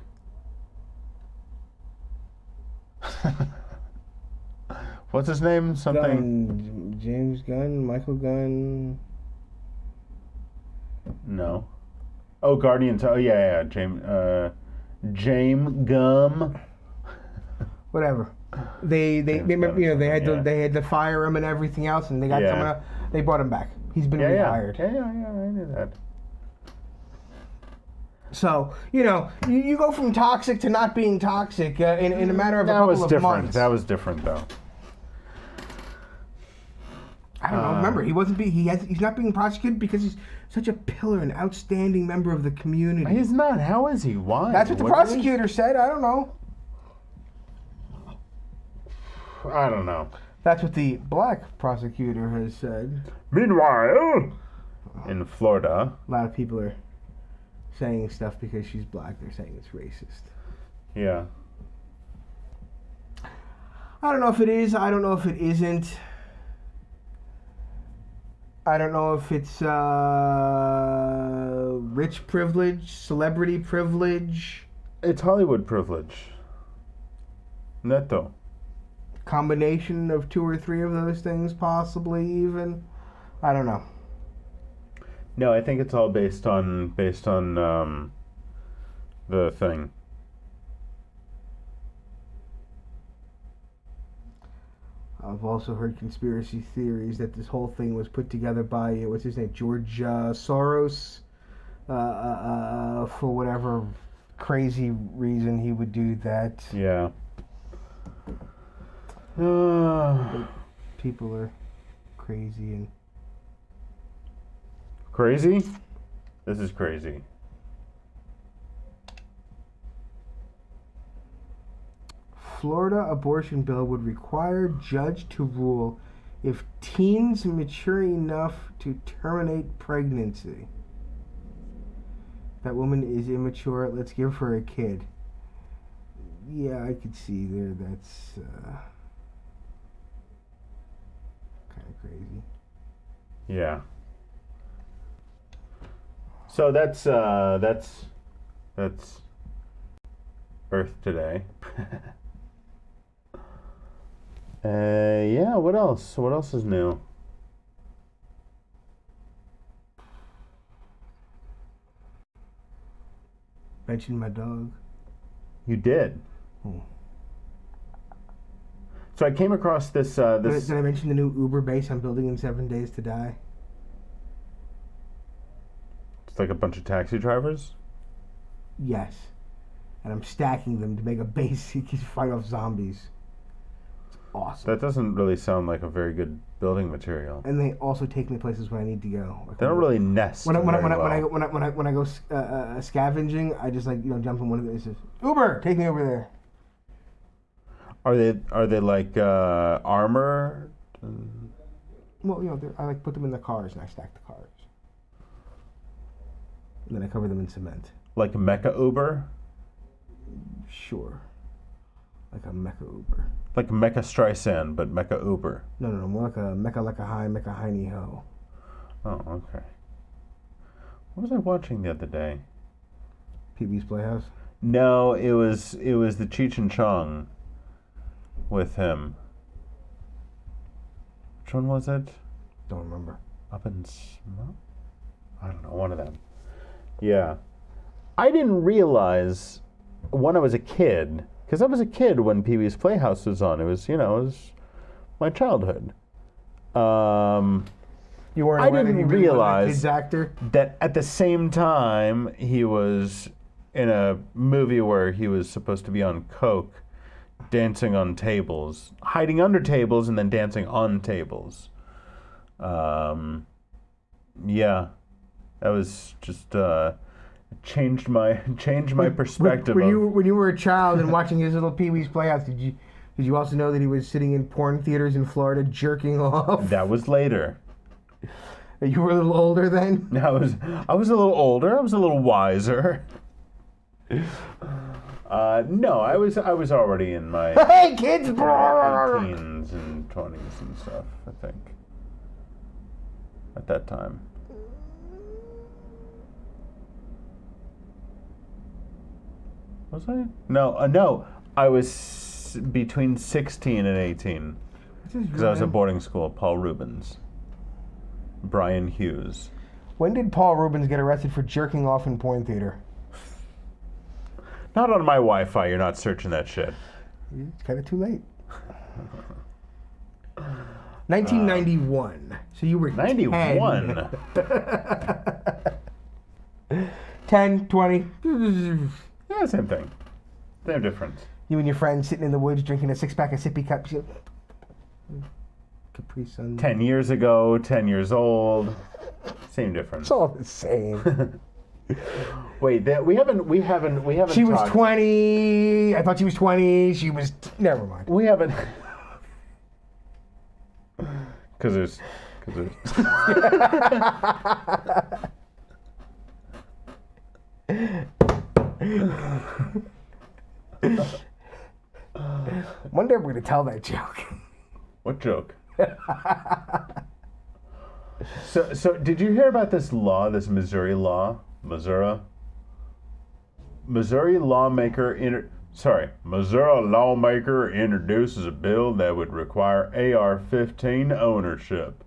What's his name? Something. James Gunn, Michael Gunn. No. Oh, Guardians. Oh, yeah. James Gum. Whatever. They had to fire him and everything else, and they got someone else. They brought him back. He's been rehired. Yeah. I knew that. So you go from toxic to not being toxic in a matter of a couple of months. That was different, though. I don't know. Remember, he's not being prosecuted because he's such a pillar, an outstanding member of the community. He's not. How is he? Why? That's what the prosecutor said. I don't know. I don't know. That's what the black prosecutor has said. Meanwhile, in Florida, a lot of people are saying stuff because she's black. They're saying it's racist. Yeah. I don't know if it is. I don't know if it isn't. I don't know if it's rich privilege, celebrity privilege. It's Hollywood privilege. Neto. Combination of two or three of those things, possibly even. I don't know. No, I think it's all based on the thing. I've also heard conspiracy theories that this whole thing was put together by what's his name, George Soros, for whatever crazy reason he would do that. Yeah. People are crazy and crazy? This is crazy. Florida abortion bill would require judge to rule if teens mature enough to terminate pregnancy. That woman is immature. Let's give her a kid. Yeah, I could see there. That's kind of crazy. Yeah. So that's Earth today. Yeah, what else? What else is new? Mention my dog. You did. Oh. So I came across this. Did I mention the new Uber base I'm building in 7 Days to Die? It's like a bunch of taxi drivers? Yes. And I'm stacking them to make a base you can fight off zombies. It's awesome. That doesn't really sound like a very good building material. And they also take me places where I need to go. Like they don't really nest. When I go scavenging, I just jump in one of these. Uber, take me over there. Are they like armor? Well, I put them in the cars and I stack the cars. And then I cover them in cement. Like Mecha Uber? Sure. Like a Mecha Uber. Like Mecha Streisand, but Mecha Uber. No, more like a Mecha like a high, Mecha hiney ho. Oh, okay. What was I watching the other day? Pee-wee's Playhouse? No, it was the Cheech and Chong with him. Which one was it? Don't remember. Up in Smoke? I don't know, one of them. Yeah. I didn't realize when I was a kid, because I was a kid when Pee-wee's Playhouse was on. It was, it was my childhood. You weren't I aware that didn't he really was a realize kid's actor? that at the same time he was in a movie where he was supposed to be on coke, dancing on tables, hiding under tables, and then dancing on tables. Yeah, that was just changed my perspective. When you were a child and watching his little Pee-wee's Playhouse, did you also know that he was sitting in porn theaters in Florida jerking off? That was later. You were a little older then? I was a little older. I was a little wiser. No, I was already in my Hey kids! teens and 20s and stuff, I think. At that time. Was I? No. I was between 16 and 18. Because I was at boarding school. Paul Rubens. Brian Hughes. When did Paul Rubens get arrested for jerking off in porn theater? Not on my Wi-Fi. You're not searching that shit. It's kind of too late. 1991. So you were 91. 10, 20. Yeah, same thing. Same difference. You and your friends sitting in the woods drinking a 6-pack of sippy cups. Capri Sun. 10 years ago, 10 years old. Same difference. It's all the same. Wait, we haven't. She was talked. 20. I thought she was 20. She was. Never mind. We haven't. Because there's. One day we're going to tell that joke. What joke? So did you hear about this law, this Missouri law? Missouri lawmaker introduces a bill that would require AR-15 ownership.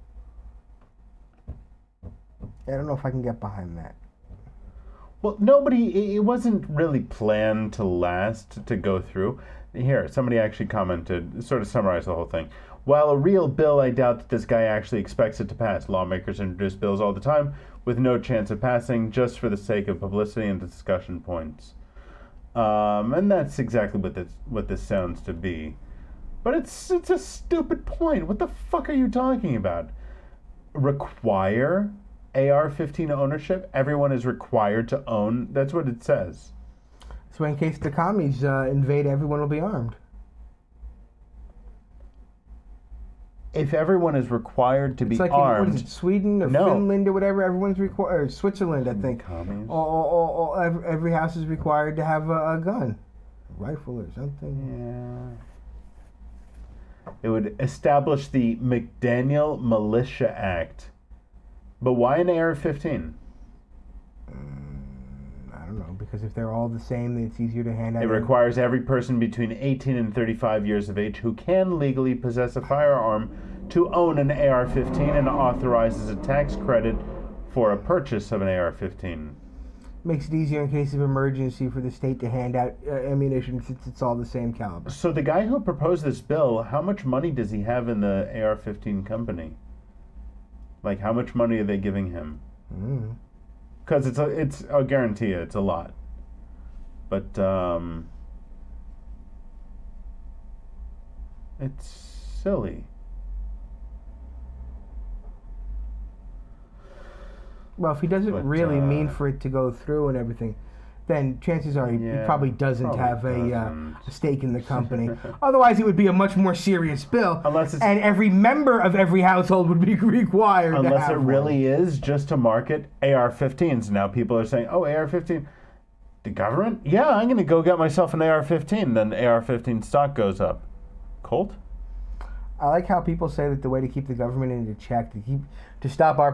I don't know if I can get behind that. Well, it wasn't really planned to last, to go through. Here, somebody actually commented, sort of summarized the whole thing. While a real bill, I doubt that this guy actually expects it to pass. Lawmakers introduce bills all the time with no chance of passing, just for the sake of publicity and discussion points. And that's exactly what this sounds to be. But it's a stupid point. What the fuck are you talking about? Require AR-15 ownership? Everyone is required to own. That's what it says. So in case the commies invade, everyone will be armed. If everyone is required to be armed, what is it, Sweden or Finland or whatever, everyone's required, or Switzerland, I think. Every house is required to have a gun, a rifle or something. Yeah. It would establish the McDaniel Militia Act. But why an AR-15? I don't know, because if they're all the same, then it's easier to hand out. It requires every person between 18 and 35 years of age who can legally possess a firearm to own an AR-15 and authorizes a tax credit for a purchase of an AR-15. Makes it easier in case of emergency for the state to hand out ammunition since it's all the same caliber. So the guy who proposed this bill, how much money does he have in the AR-15 company? Like, how much money are they giving him? Because it's I'll guarantee you, it's a lot. But it's silly. Well, if he doesn't really mean for it to go through and everything, then chances are he probably doesn't have a stake in the company. Otherwise, it would be a much more serious bill. And every member of every household would be required to have Unless it really is just to market AR-15s. Now people are saying, oh, AR-15, the government? Yeah, I'm going to go get myself an AR-15. Then AR-15 stock goes up. Colt? I like how people say that the way to keep the government in check, to stop our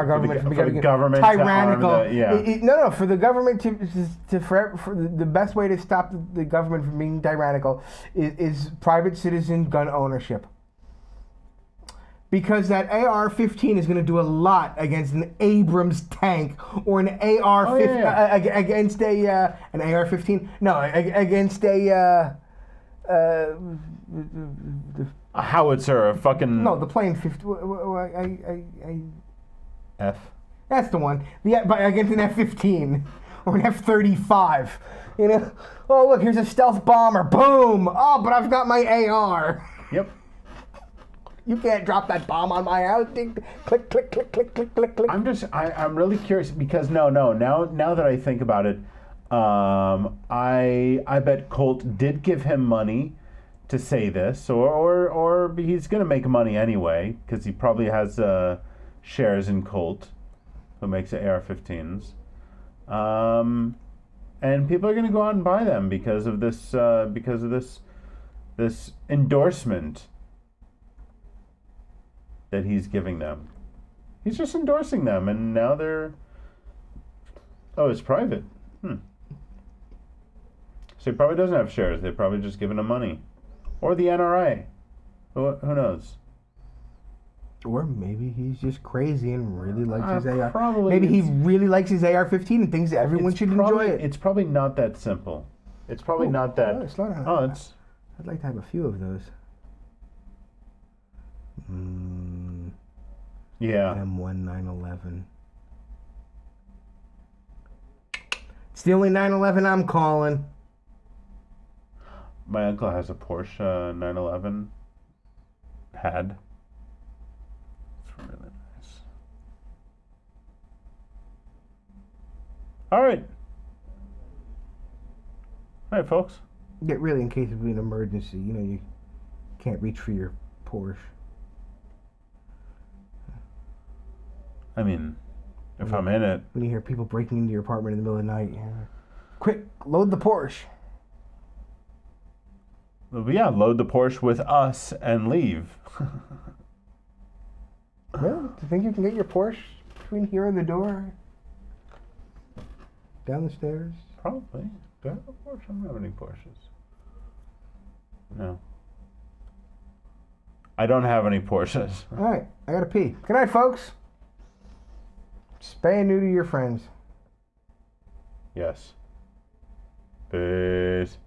government from becoming tyrannical. For the government for the best way to stop the government from being tyrannical is private citizen gun ownership. Because that AR-15 is going to do a lot against an Abrams tank or an AR-15 against an AR-15. No, against a howitzer, a fucking no, the plane 50. F. That's the one. But against an F-15 or an F-35. You know, oh look, here's a stealth bomber. Boom! Oh, but I've got my AR. Yep. You can't drop that bomb on my house. Click, click, click, click, click, click, click. I'm really curious because now that I think about it, I bet Colt did give him money to say this, or he's gonna make money anyway because he probably has shares in Colt, who makes the AR-15s, and people are gonna go out and buy them because of this endorsement that he's giving them. He's just endorsing them, and now they're... Oh, it's private. So he probably doesn't have shares. They've probably just given him money. Or the NRA. Who knows? Or maybe he's just crazy and really likes his AR. Probably. Maybe he really likes his AR-15 and thinks everyone should enjoy it. It's probably not that simple. It's probably not that... I'd like to have a few of those. Yeah. M1 911. It's the only 911 I'm calling. My uncle has a Porsche 911. Had. It's really nice. All right, folks. Yeah, really, in case of an emergency, you know, you can't reach for your Porsche. I mean, if I'm in it. When you hear people breaking into your apartment in the middle of the night, quick, load the Porsche. Yeah, load the Porsche with us and leave. Well, do you think you can get your Porsche between here and the door? Down the stairs? Probably. Do I have a Porsche? I don't have any Porsches. No. I don't have any Porsches. All right, I gotta pee. Good night, folks. Spay and neuter your friends. Yes. Peace.